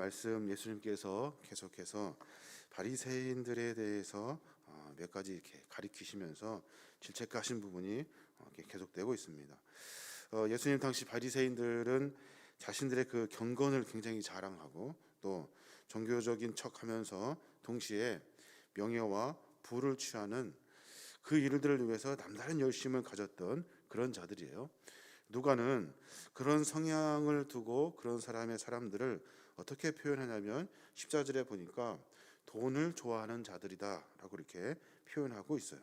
말씀 예수님께서 계속해서 바리새인들에 대해서 몇 가지 이렇게 가리키시면서 질책하신 부분이 이렇게 계속되고 있습니다. 예수님 당시 바리새인들은 자신들의 그 경건을 굉장히 자랑하고 또 종교적인 척하면서 동시에 명예와 부를 취하는 그 일들을 위해서 남다른 열심을 가졌던 그런 자들이에요. 누가는 그런 성향을 두고 그런 사람들을 어떻게 표현하냐면 14절에 보니까 돈을 좋아하는 자들이다라고 이렇게 표현하고 있어요.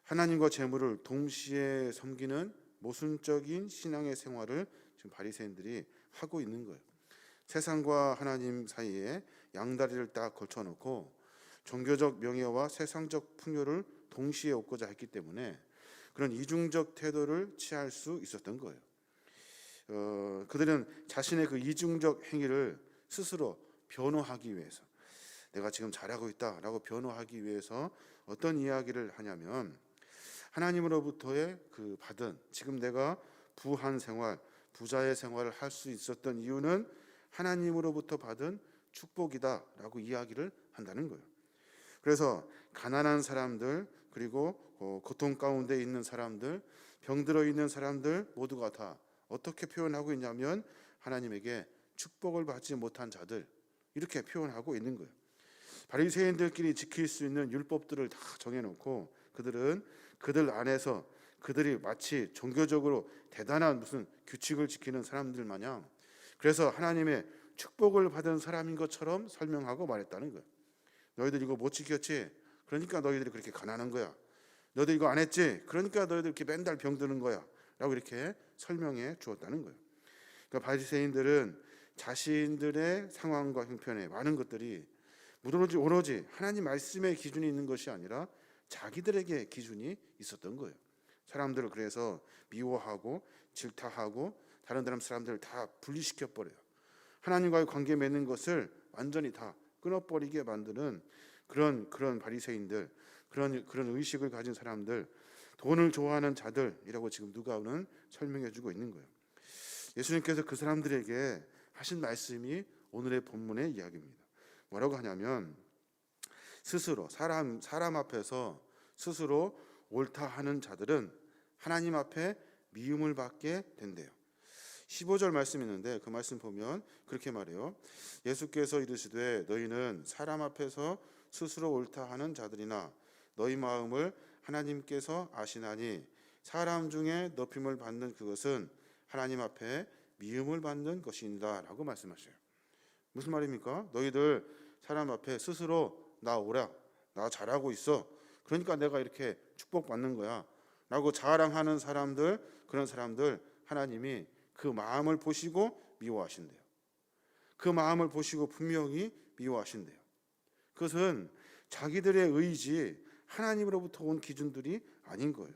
하나님과 재물을 동시에 섬기는 모순적인 신앙의 생활을 지금 바리새인들이 하고 있는 거예요. 세상과 하나님 사이에 양다리를 딱 걸쳐놓고 종교적 명예와 세상적 풍요를 동시에 얻고자 했기 때문에 그런 이중적 태도를 취할 수 있었던 거예요. 그들은 자신의 그 이중적 행위를 스스로 변호하기 위해서, 내가 지금 잘하고 있다라고 변호하기 위해서 어떤 이야기를 하냐면, 하나님으로부터의 그 받은, 지금 내가 부한 생활, 부자의 생활을 할 수 있었던 이유는 하나님으로부터 받은 축복이다라고 이야기를 한다는 거예요. 그래서 가난한 사람들, 그리고 고통 가운데 있는 사람들, 병들어 있는 사람들 모두가 다 어떻게 표현하고 있냐면 하나님에게 축복을 받지 못한 자들, 이렇게 표현하고 있는 거예요. 바리새인들끼리 지킬 수 있는 율법들을 다 정해놓고 그들은 그들 안에서 그들이 마치 종교적으로 대단한 무슨 규칙을 지키는 사람들 마냥, 그래서 하나님의 축복을 받은 사람인 것처럼 설명하고 말했다는 거예요. 너희들 이거 못 지켰지? 그러니까 너희들이 그렇게 가난한 거야. 너희들 이거 안 했지? 그러니까 너희들 이렇게 맨날 병드는 거야. 라고 이렇게 설명해 주었다는 거예요. 그러니까 바리새인들은 자신들의 상황과 형편에 많은 것들이 오로지 하나님 말씀의 기준이 있는 것이 아니라 자기들에게 기준이 있었던 거예요. 사람들을 그래서 미워하고 질타하고 다른 사람들을 다 분리시켜 버려요. 하나님과의 관계 맺는 것을 완전히 다 끊어버리게 만드는 그런 바리새인들, 그런 의식을 가진 사람들, 돈을 좋아하는 자들이라고 지금 누가는 설명해주고 있는 거예요. 예수님께서 그 사람들에게 하신 말씀이 오늘의 본문의 이야기입니다. 뭐라고 하냐면 스스로 사람 앞에서 스스로 옳다 하는 자들은 하나님 앞에 미움을 받게 된대요. 15절 말씀이 있는데 그 말씀 보면 그렇게 말해요. 예수께서 이르시되 너희는 사람 앞에서 스스로 옳다 하는 자들이나 너희 마음을 하나님께서 아시나니 사람 중에 높임을 받는 그것은 하나님 앞에 미움을 받는 것이니라 라고 말씀하셔요. 무슨 말입니까? 너희들 사람 앞에 스스로 나 옳아, 나 잘하고 있어, 그러니까 내가 이렇게 축복받는 거야 라고 자랑하는 사람들, 그런 사람들 하나님이 그 마음을 보시고 미워하신대요. 그 마음을 보시고 분명히 미워하신대요. 그것은 자기들의 의지, 하나님으로부터 온 기준들이 아닌 거예요.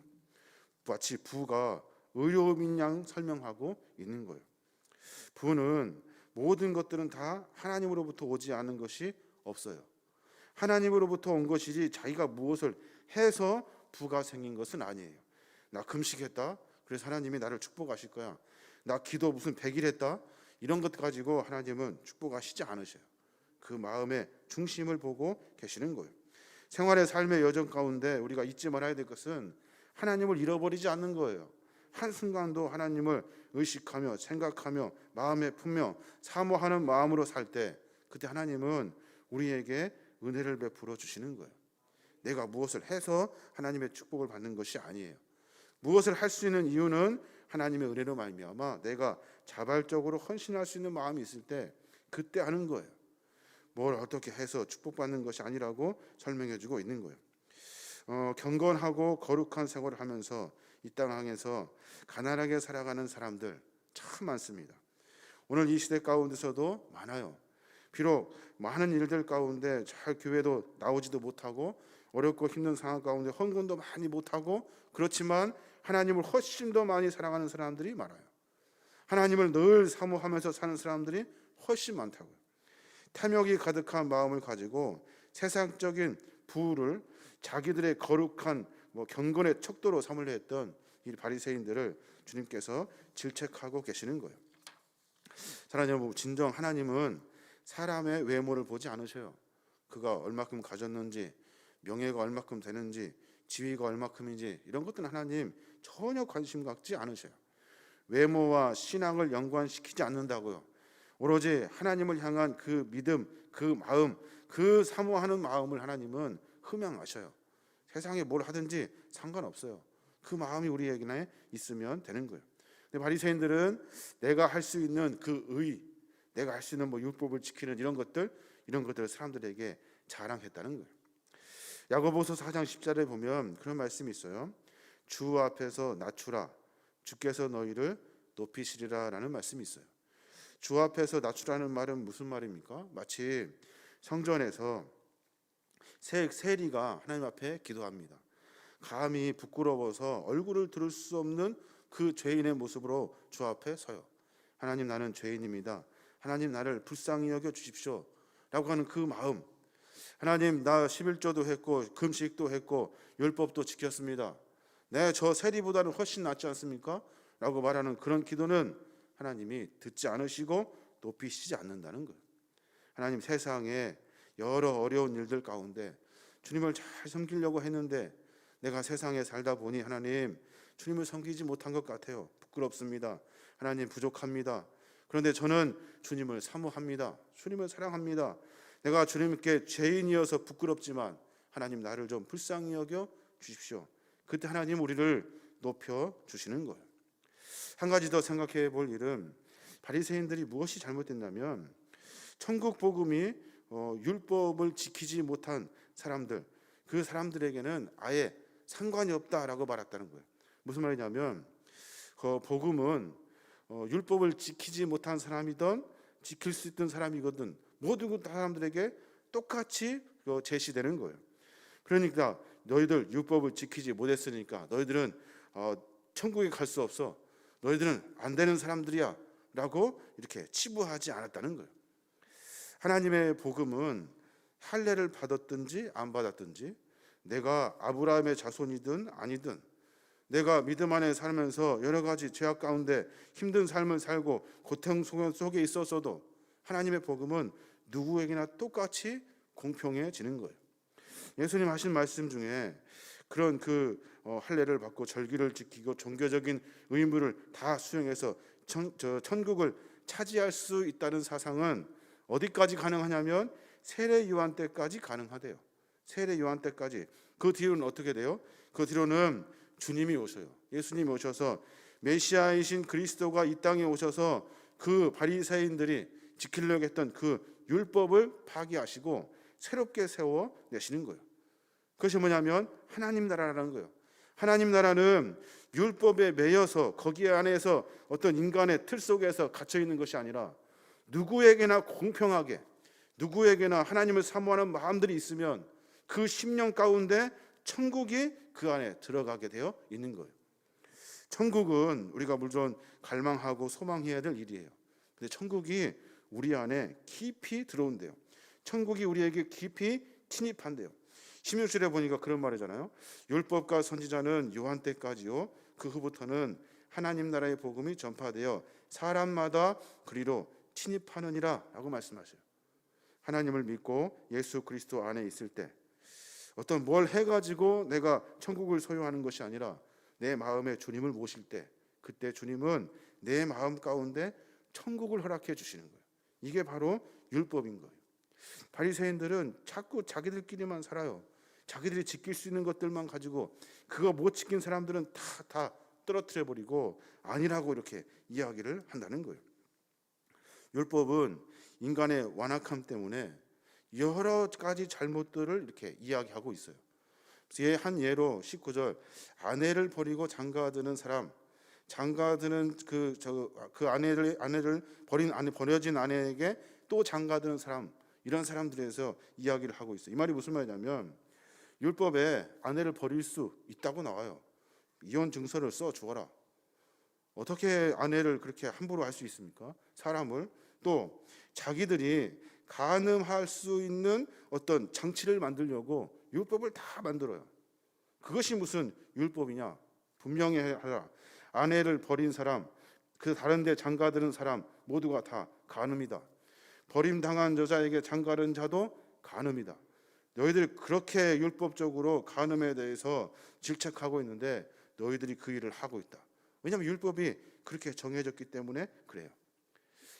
마치 부가 의로움인 양 설명하고 있는 거예요. 부는 모든 것들은 다 하나님으로부터 오지 않은 것이 없어요. 하나님으로부터 온 것이지 자기가 무엇을 해서 부가 생긴 것은 아니에요. 나 금식했다, 그래서 하나님이 나를 축복하실 거야. 나 기도 무슨 100일 했다, 이런 것 가지고 하나님은 축복하시지 않으셔요. 그 마음의 중심을 보고 계시는 거예요. 생활의 삶의 여정 가운데 우리가 잊지 말아야 될 것은 하나님을 잃어버리지 않는 거예요. 한순간도 하나님을 의식하며 생각하며 마음에 품며 사모하는 마음으로 살 때, 그때 하나님은 우리에게 은혜를 베풀어 주시는 거예요. 내가 무엇을 해서 하나님의 축복을 받는 것이 아니에요. 무엇을 할 수 있는 이유는 하나님의 은혜로 말미암아 내가 자발적으로 헌신할 수 있는 마음이 있을 때 그때 하는 거예요. 뭘 어떻게 해서 축복받는 것이 아니라고 설명해주고 있는 거예요. 경건하고 거룩한 생활을 하면서 이 땅에서 가난하게 살아가는 사람들 참 많습니다. 오늘 이 시대 가운데서도 많아요. 비록 많은 일들 가운데 잘 교회도 나오지도 못하고 어렵고 힘든 상황 가운데 헌금도 많이 못하고, 그렇지만 하나님을 훨씬 더 많이 사랑하는 사람들이 많아요. 하나님을 늘 사모하면서 사는 사람들이 훨씬 많다고요. 탐욕이 가득한 마음을 가지고 세상적인 부를 자기들의 거룩한 경건의 척도로 삼으려 했던 이 바리새인들을 주님께서 질책하고 계시는 거예요. 사랑하는 여러분, 진정 하나님은 사람의 외모를 보지 않으셔요. 그가 얼마큼 가졌는지, 명예가 얼마큼 되는지, 지위가 얼마큼인지 이런 것들은 하나님 전혀 관심 갖지 않으셔요. 외모와 신앙을 연관시키지 않는다고요. 오로지 하나님을 향한 그 믿음, 그 마음, 그 사모하는 마음을 하나님은 흠양하셔요. 세상에 뭘 하든지 상관없어요. 그 마음이 우리에게 있으면 되는 거예요. 근데 바리새인들은 내가 할 수 있는 그 의, 내가 할 수 있는 율법을 지키는 이런 것들을 사람들에게 자랑했다는 거예요. 야고보서 4장 10절에 보면 그런 말씀이 있어요. 주 앞에서 낮추라, 주께서 너희를 높이시리라 라는 말씀이 있어요. 주 앞에서 낮추라는 말은 무슨 말입니까? 마치 성전에서 세리가 하나님 앞에 기도합니다. 감히 부끄러워서 얼굴을 들을 수 없는 그 죄인의 모습으로 주 앞에 서요. 하나님, 나는 죄인입니다. 하나님, 나를 불쌍히 여겨 주십시오 라고 하는 그 마음. 하나님, 나 11조도 했고 금식도 했고 율법도 지켰습니다. 네, 저 세리보다는 훨씬 낫지 않습니까? 라고 말하는 그런 기도는 하나님이 듣지 않으시고 높이시지 않는다는 거예요. 하나님, 세상에 여러 어려운 일들 가운데 주님을 잘 섬기려고 했는데 내가 세상에 살다 보니 하나님, 주님을 섬기지 못한 것 같아요. 부끄럽습니다. 하나님, 부족합니다. 그런데 저는 주님을 사모합니다. 주님을 사랑합니다. 내가 주님께 죄인이어서 부끄럽지만 하나님, 나를 좀 불쌍히 여겨 주십시오. 그때 하나님 우리를 높여 주시는 거예요. 한 가지 더 생각해 볼 일은 바리새인들이 무엇이 잘못됐냐면 천국 복음이 율법을 지키지 못한 사람들, 그 사람들에게는 아예 상관이 없다라고 말했다는 거예요. 무슨 말이냐면 그 복음은 율법을 지키지 못한 사람이든 지킬 수 있던 사람이거든 모든 사람들에게 똑같이 제시되는 거예요. 그러니까 너희들 율법을 지키지 못했으니까 너희들은 천국에 갈 수 없어. 너희들은 안 되는 사람들이야 라고 이렇게 치부하지 않았다는 거예요. 하나님의 복음은 할례를 받았든지 안 받았든지, 내가 아브라함의 자손이든 아니든, 내가 믿음 안에 살면서 여러 가지 죄악 가운데 힘든 삶을 살고 고통 속에 있었어도 하나님의 복음은 누구에게나 똑같이 공평해지는 거예요. 예수님 하신 말씀 중에 그런 할례를 받고 절기를 지키고 종교적인 의무를 다 수행해서 천국을 차지할 수 있다는 사상은 어디까지 가능하냐면 세례 요한 때까지 가능하대요. 세례 요한 때까지. 그 뒤로는 어떻게 돼요? 그 뒤로는 주님이 오셔요. 예수님이 오셔서 메시아이신 그리스도가 이 땅에 오셔서 그 바리새인들이 지키려고 했던 그 율법을 파기하시고 새롭게 세워내시는 거예요. 그것이 뭐냐면 하나님 나라라는 거예요. 하나님 나라는 율법에 매여서 거기 안에서 어떤 인간의 틀 속에서 갇혀 있는 것이 아니라 누구에게나 공평하게, 누구에게나 하나님을 사모하는 마음들이 있으면 그 심령 가운데 천국이 그 안에 들어가게 되어 있는 거예요. 천국은 우리가 물론 갈망하고 소망해야 될 일이에요. 근데 천국이 우리 안에 깊이 들어온대요. 천국이 우리에게 깊이 침입한대요. 16절에 보니까 그런 말이잖아요. 율법과 선지자는 요한 때까지요, 그 후부터는 하나님 나라의 복음이 전파되어 사람마다 그리로 침입하느니라 라고 말씀하셔요. 하나님을 믿고 예수 그리스도 안에 있을 때 어떤 뭘 해가지고 내가 천국을 소유하는 것이 아니라 내 마음에 주님을 모실 때, 그때 주님은 내 마음 가운데 천국을 허락해 주시는 거예요. 이게 바로 율법인 거예요. 바리새인들은 자꾸 자기들끼리만 살아요. 자기들이 지킬 수 있는 것들만 가지고 그거 못 지킨 사람들은 다 떨어뜨려 버리고 아니라고 이렇게 이야기를 한다는 거예요. 율법은 인간의 완악함 때문에 여러 가지 잘못들을 이렇게 이야기하고 있어요. 한 예로 19절, 아내를 버리고 장가드는 사람, 장가드는 그 아내를 버려진 아내에게 또 장가드는 사람, 이런 사람들에서 이야기를 하고 있어요. 이 말이 무슨 말이냐면 율법에 아내를 버릴 수 있다고 나와요. 이혼 증서를 써 주어라. 어떻게 아내를 그렇게 함부로 할 수 있습니까? 사람을. 또 자기들이 가늠할 수 있는 어떤 장치를 만들려고 율법을 다 만들어요. 그것이 무슨 율법이냐? 분명히 하라. 아내를 버린 사람, 그 다른 데 장가드는 사람 모두가 다 간음이다. 버림당한 여자에게 장가른 자도 간음이다. 너희들이 그렇게 율법적으로 간음에 대해서 질책하고 있는데 너희들이 그 일을 하고 있다. 왜냐하면 율법이 그렇게 정해졌기 때문에 그래요.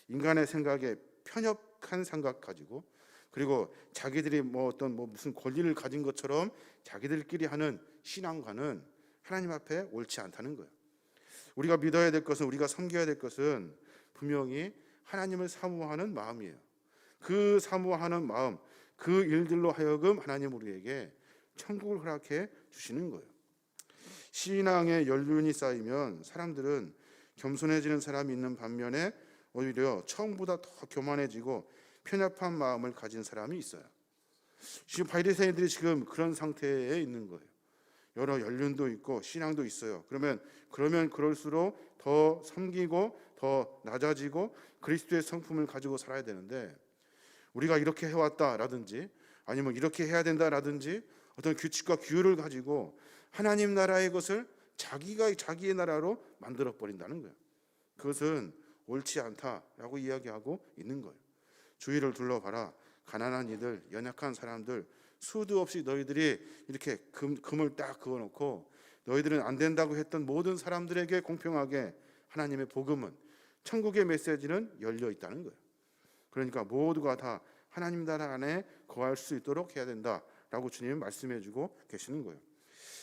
인간의 생각에 편협한 생각 가지고, 그리고 자기들이 무슨 권리를 가진 것처럼 자기들끼리 하는 신앙과는 하나님 앞에 옳지 않다는 거예요. 우리가 믿어야 될 것은, 우리가 섬겨야 될 것은 분명히 하나님을 사모하는 마음이에요. 그 사모하는 마음, 그 일들로 하여금 하나님 우리에게 천국을 허락해 주시는 거예요. 신앙의 연륜이 쌓이면 사람들은 겸손해지는 사람이 있는 반면에 오히려 처음보다 더 교만해지고 편협한 마음을 가진 사람이 있어요. 지금 바리새인들이 지금 그런 상태에 있는 거예요. 여러 연륜도 있고 신앙도 있어요. 그러면 그럴수록 더 섬기고 더 낮아지고 그리스도의 성품을 가지고 살아야 되는데, 우리가 이렇게 해왔다라든지 아니면 이렇게 해야 된다라든지 어떤 규칙과 규율을 가지고 하나님 나라의 것을 자기의 나라로 만들어 버린다는 거예요. 그것은 옳지 않다라고 이야기하고 있는 거예요. 주위를 둘러봐라. 가난한 이들, 연약한 사람들, 수도 없이 너희들이 이렇게 금을 딱 그어놓고 너희들은 안 된다고 했던 모든 사람들에게 공평하게 하나님의 복음은, 천국의 메시지는 열려 있다는 거예요. 그러니까 모두가 다 하나님 나라 안에 거할 수 있도록 해야 된다라고 주님은 말씀해주고 계시는 거예요.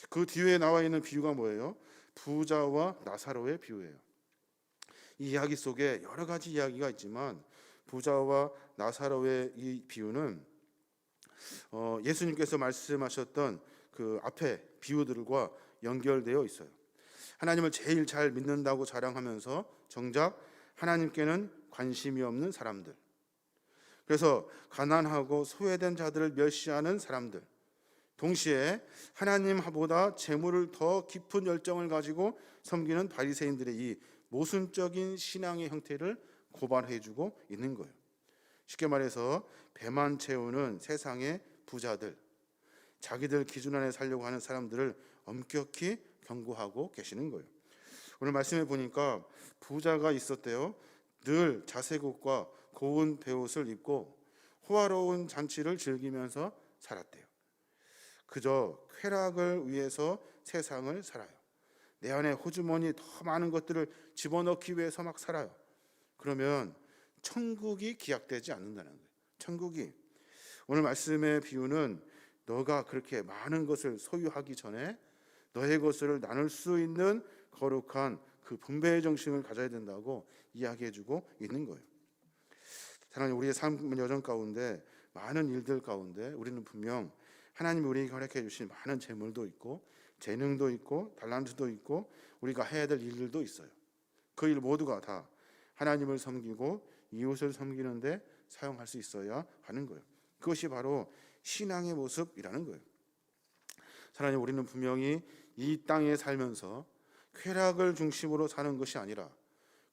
그 뒤에 나와 있는 비유가 뭐예요? 부자와 나사로의 비유예요. 이 이야기 속에 여러 가지 이야기가 있지만 부자와 나사로의 이 비유는 예수님께서 말씀하셨던 그 앞에 비유들과 연결되어 있어요. 하나님을 제일 잘 믿는다고 자랑하면서 정작 하나님께는 관심이 없는 사람들, 그래서 가난하고 소외된 자들을 멸시하는 사람들, 동시에 하나님보다 재물을 더 깊은 열정을 가지고 섬기는 바리새인들의 이 모순적인 신앙의 형태를 고발해주고 있는 거예요. 쉽게 말해서 배만 채우는 세상의 부자들, 자기들 기준 안에 살려고 하는 사람들을 엄격히 경고하고 계시는 거예요. 오늘 말씀해 보니까 부자가 있었대요. 늘 자색옷과 고운 베옷을 입고 호화로운 잔치를 즐기면서 살았대요. 그저 쾌락을 위해서 세상을 살아요. 내 안에 호주머니 더 많은 것들을 집어넣기 위해서 막 살아요. 그러면 천국이 기약되지 않는다는 거예요. 천국이, 오늘 말씀의 비유는 너가 그렇게 많은 것을 소유하기 전에 너의 것을 나눌 수 있는 거룩한 그 분배의 정신을 가져야 된다고 이야기해주고 있는 거예요. 사랑하는 우리의 삶 여정 가운데, 많은 일들 가운데 우리는 분명 하나님이 우리에게 허락해 주신 많은 재물도 있고 재능도 있고 달란트도 있고 우리가 해야 될 일들도 있어요. 그 일 모두가 다 하나님을 섬기고 이웃을 섬기는데 사용할 수 있어야 하는 거예요. 그것이 바로 신앙의 모습이라는 거예요. 사랑하는 우리는 분명히 이 땅에 살면서 쾌락을 중심으로 사는 것이 아니라,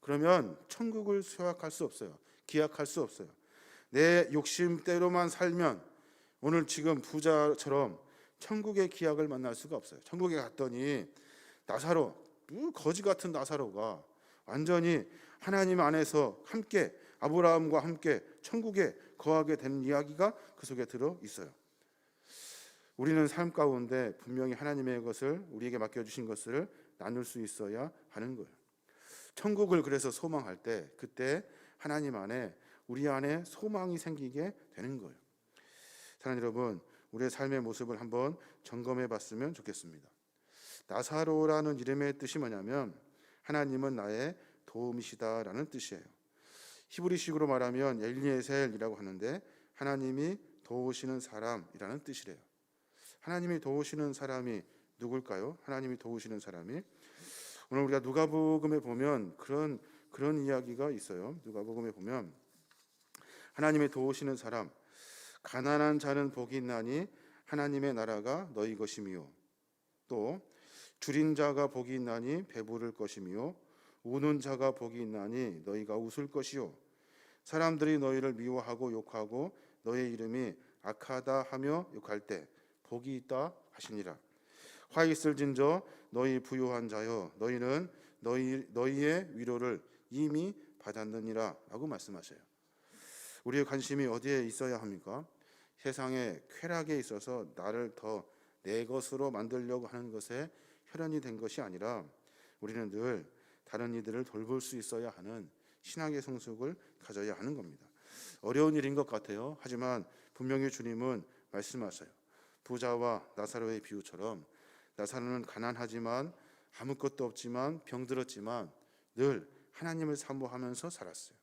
그러면 천국을 수확할 수 없어요. 기약할 수 없어요. 내 욕심대로만 살면 오늘 지금 부자처럼 천국의 기약을 만날 수가 없어요. 천국에 갔더니 나사로, 거지 같은 나사로가 완전히 하나님 안에서 함께 아브라함과 함께 천국에 거하게 되는 이야기가 그 속에 들어 있어요. 우리는 삶 가운데 분명히 하나님의 것을, 우리에게 맡겨주신 것을 나눌 수 있어야 하는 거예요. 천국을 그래서 소망할 때, 그때 하나님 안에, 우리 안에 소망이 생기게 되는 거예요. 사랑하는 여러분, 우리의 삶의 모습을 한번 점검해 봤으면 좋겠습니다. 나사로라는 이름의 뜻이 뭐냐면 하나님은 나의 도움이시다라는 뜻이에요. 히브리식으로 말하면 엘리에셀이라고 하는데 하나님이 도우시는 사람이라는 뜻이래요. 하나님이 도우시는 사람이 누굴까요? 하나님이 도우시는 사람이, 오늘 우리가 누가복음에 보면 그런 이야기가 있어요. 누가복음에 보면 하나님의 도우시는 사람, 가난한 자는 복이 있나니 하나님의 나라가 너희 것이미요. 또 줄인 자가 복이 있나니 배부를 것이미요. 우는 자가 복이 있나니 너희가 웃을 것이요. 사람들이 너희를 미워하고 욕하고 너의 이름이 악하다 하며 욕할 때 복이 있다 하시니라. 화 있을진저 너희 부요한 자여, 너희는 너희의 위로를 이미 받았느니라 라고 말씀하셔요. 우리의 관심이 어디에 있어야 합니까? 세상의 쾌락에 있어서 나를 더 내 것으로 만들려고 하는 것에 혈연이 된 것이 아니라 우리는 늘 다른 이들을 돌볼 수 있어야 하는 신앙의 성숙을 가져야 하는 겁니다. 어려운 일인 것 같아요. 하지만 분명히 주님은 말씀하세요. 부자와 나사로의 비유처럼 나사로는 가난하지만 아무것도 없지만 병들었지만 늘 하나님을 사모하면서 살았어요.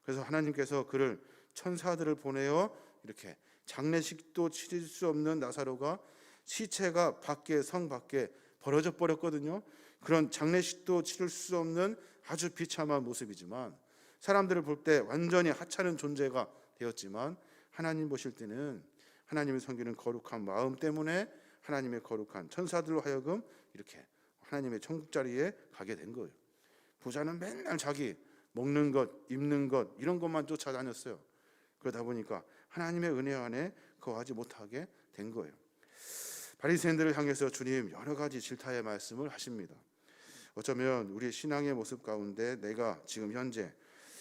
그래서 하나님께서 그를 천사들을 보내어 이렇게 장례식도 치를 수 없는 나사로가 시체가 밖에 성 밖에 벌어져 버렸거든요. 그런 장례식도 치를 수 없는 아주 비참한 모습이지만 사람들을 볼 때 완전히 하찮은 존재가 되었지만 하나님 보실 때는 하나님을 섬기는 거룩한 마음 때문에 하나님의 거룩한 천사들로 하여금 이렇게 하나님의 천국 자리에 가게 된 거예요. 부자는 맨날 자기 먹는 것, 입는 것 이런 것만 쫓아다녔어요. 그러다 보니까 하나님의 은혜 안에 거하지 못하게 된 거예요. 바리새인들을 향해서 주님 여러 가지 질타의 말씀을 하십니다. 어쩌면 우리의 신앙의 모습 가운데 내가 지금 현재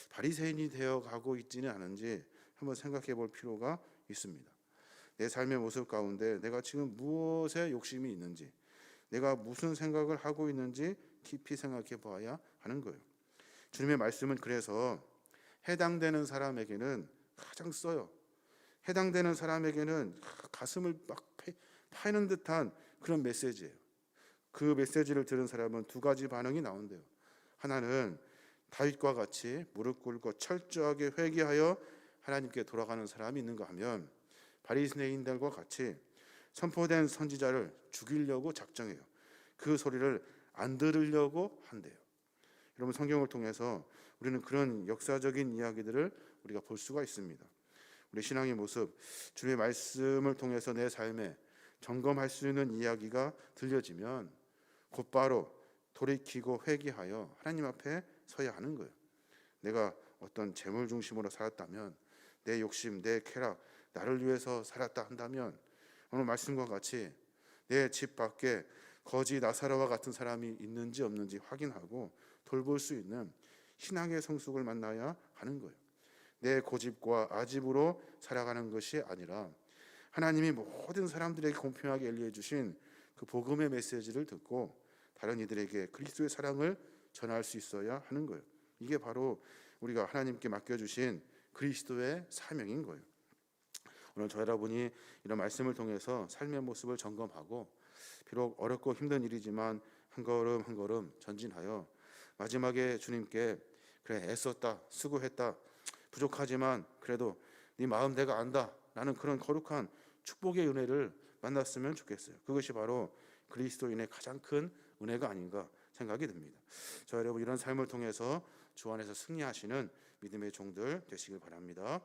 바리새인이 되어 가고 있지는 않은지 한번 생각해 볼 필요가 있습니다. 내 삶의 모습 가운데 내가 지금 무엇에 욕심이 있는지, 내가 무슨 생각을 하고 있는지 깊이 생각해 봐야 하는 거예요. 주님의 말씀은 그래서 해당되는 사람에게는 가장 써요. 해당되는 사람에게는 가슴을 막 파이는 듯한 그런 메시지예요. 그 메시지를 들은 사람은 두 가지 반응이 나온대요. 하나는 다윗과 같이 무릎 꿇고 철저하게 회개하여 하나님께 돌아가는 사람이 있는가 하면 바리새인들과 같이 선포된 선지자를 죽이려고 작정해요. 그 소리를 안 들으려고 한대요. 여러분, 성경을 통해서 우리는 그런 역사적인 이야기들을 우리가 볼 수가 있습니다. 우리 신앙의 모습, 주님의 말씀을 통해서 내 삶에 점검할 수 있는 이야기가 들려지면 곧바로 돌이키고 회개하여 하나님 앞에 서야 하는 거예요. 내가 어떤 재물 중심으로 살았다면, 내 욕심, 내 쾌락, 나를 위해서 살았다 한다면 오늘 말씀과 같이 내 집 밖에 거지 나사로와 같은 사람이 있는지 없는지 확인하고 돌볼 수 있는 신앙의 성숙을 만나야 하는 거예요. 내 고집과 아집으로 살아가는 것이 아니라 하나님이 모든 사람들에게 공평하게 엘리해 주신 그 복음의 메시지를 듣고 다른 이들에게 그리스도의 사랑을 전할 수 있어야 하는 거예요. 이게 바로 우리가 하나님께 맡겨주신 그리스도의 사명인 거예요. 오늘 저 여러분이 이런 말씀을 통해서 삶의 모습을 점검하고 비록 어렵고 힘든 일이지만 한 걸음 한 걸음 전진하여 마지막에 주님께 그래 애썼다, 수고했다, 부족하지만 그래도 네 마음 내가 안다 라는 그런 거룩한 축복의 은혜를 만났으면 좋겠어요. 그것이 바로 그리스도인의 가장 큰 은혜가 아닌가 생각이 듭니다. 저 여러분, 이런 삶을 통해서 주 안에서 승리하시는 믿음의 종들 되시길 바랍니다.